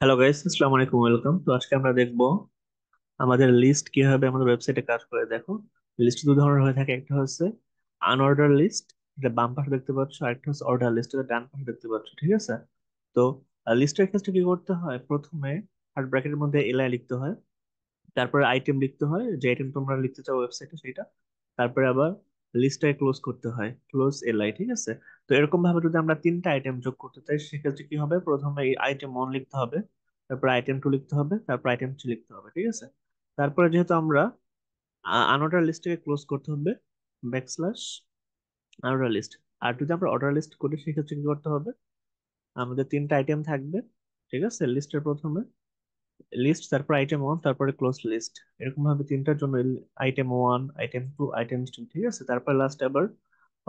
Hello guys, আসসালামু আলাইকুম, welcome. তো আজকে আমরা দেখব আমাদের লিস্ট কিভাবে আমাদের ওয়েবসাইটে কাজ করে। দেখো, লিস্ট দু ধরনের হয়ে থাকে। একটা হচ্ছে আনঅর্ডার লিস্ট, এটা বাম পাশে দেখতে পাচ্ছ, আর একটা হচ্ছে অর্ডার লিস্ট, এটা ডান পাশে দেখতে পাচ্ছ। ঠিক আছে? তো লিস্টের ক্ষেত্রে কি করতে হয়, প্রথমে থার্ড ব্র্যাকেটের মধ্যে এলআই লিখতে হয়, তারপরে আইটেম লিখতে হয়, যে আইটেম তোমরা লিখতে চাও ওয়েবসাইটে সেটা, তারপরে আবার লিস্টটাকে ক্লোজ করতে হয়, ক্লোজ এলআই। ঠিক আছে? তো এরকম ভাবে যদি আমরা তিনটা আইটেম যোগ করতে চাই, সেক্ষেত্রে কি হবে, প্রথমে এই আইটেম ওয়ান লিখতে হবে, তারপর আইটেম টু লিখতে হবে, তারপর আইটেম থ্রি লিখতে হবে। ঠিক আছে? তারপরে যেহেতু আমরা আনঅর্ডার লিস্টটাকে ক্লোজ করতে হবে, ব্যাকস্ল্যাশ আনঅর্ডার লিস্ট। আর যদি আমরা অর্ডার লিস্ট করি, সেক্ষেত্রে কি করতে হবে, আমাদের তিনটা আইটেম থাকবে। ঠিক আছে? লিস্টের প্রথমে লিস্ট, তারপর আইটেম ওয়ান, তারপরে ক্লোজ লিস্ট, এরকম ভাবে তিনটার জন্য item one, item two, item three. ঠিক আছে? তারপর লাস্ট আবার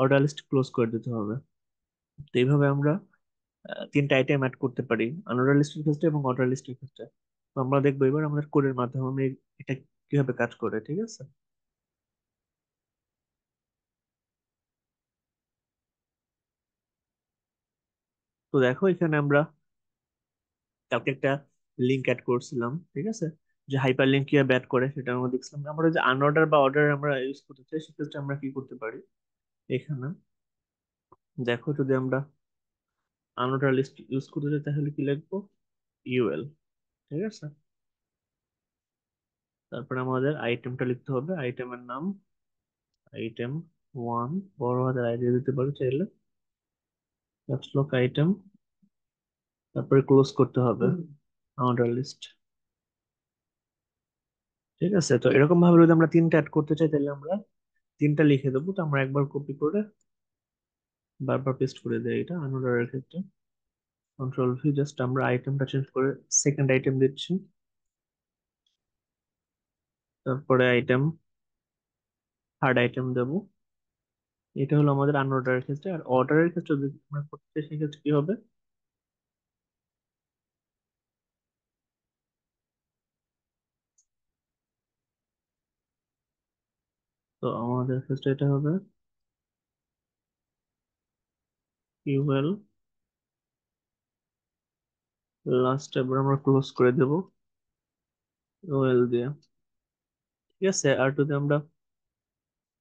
অর্ডার লিস্ট ক্লোজ করে দিতে হবে। তো এইভাবে আমরা তিনটা আইটেম অ্যাড করতে পারি, আনঅর্ডার লিস্টের ক্ষেত্রে এবং অর্ডার লিস্টের ক্ষেত্রে। তো আমরা দেখবো এবার আমাদের কোডের মাধ্যমে এটা কিভাবে কাজ করে। ঠিক আছে? তো দেখো, এখানে আমরা কালকে একটা লিঙ্ক অ্যাড করছিলাম। ঠিক আছে? যে হাইপার লিঙ্ক কিভাবে অ্যাড করে সেটা আমরা দেখছিলাম। আমরা যে আনঅর্ডার বা অর্ডার আমরা ইউজ করতে চাই, সেক্ষেত্রে আমরা কি করতে পারি, এখানে দেখো, যদি আমরা আনোটার লিস্ট ইউজ করতে চাই, তাহলে কি লিখবো, ইউএল। ঠিক আছে? তারপরে আমাদের আইটেমটা লিখতে হবে, আইটেমের নাম আইটেম ওয়ান, বড় হাতের আই দিয়ে দিতে পারি চাইলে, ক্যাপস লক আইটেম, তারপরে ক্লোজ করতে হবে আনোটার লিস্ট। ঠিক আছে? তো এরকম ভাবে যদি আমরা তিনটা অ্যাড করতে চাই, তাহলে আমরা তিনটা লিখে দেবো। তো আমরা একবার কপি করে বারবার পেস্ট করে দেই, এটা আনোটারের ক্ষেত্রে কন্ট্রোল ভি, জাস্ট আমরা আইটেমটা চেঞ্জ করে সেকেন্ড আইটেম দিচ্ছি, তারপরে আইটেম, থার্ড আইটেম দেবো। এটা হলো আমাদের আনঅর্ডারের ক্ষেত্রে। আর অর্ডারের ক্ষেত্রে যদি আমরা করতে চাই, সেক্ষেত্রে কি হবে, তো আমাদের ক্ষেত্রে এটা হবে ইউএল, লাস্ট এবার আমরা ক্লোজ করে দেব ওএল দিয়ে। ঠিক আছে? আর যদি আমরা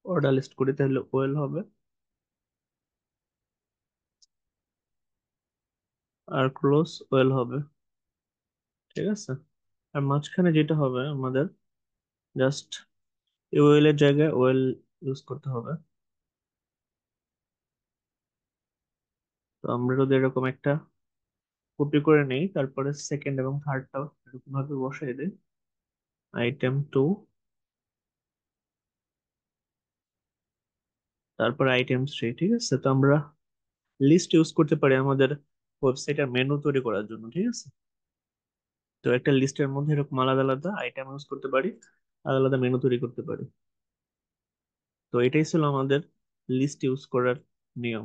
অর্ডার লিস্ট করি, তাহলে ওএল হবে, আর ক্লোজ ওএল হবে। ঠিক আছে? আর মাঝখানে যেটা হবে আমাদের, জাস্ট ওএল এর জায়গায় ওএল ইউজ করতে হবে। তো আমরা যদি এরকম একটা কপি করে নেই, তারপরে সেকেন্ড এবং থার্ডটাও এরকম ভাবে বসাই দিই, আইটেম টু, তারপর আইটেম থ্রি। ঠিক আছে? তো আমরা লিস্ট ইউজ করতে পারি আমাদের ওয়েবসাইটের মেনু তৈরি করার জন্য। ঠিক আছে? তো একটা লিস্টের মধ্যে এরকম আলাদা আলাদা আইটেম ইউজ করতে পারি, আলাদা আলাদা মেনু তৈরি করতে পারি। তো এটাই ছিল আমাদের লিস্ট ইউজ করার নিয়ম।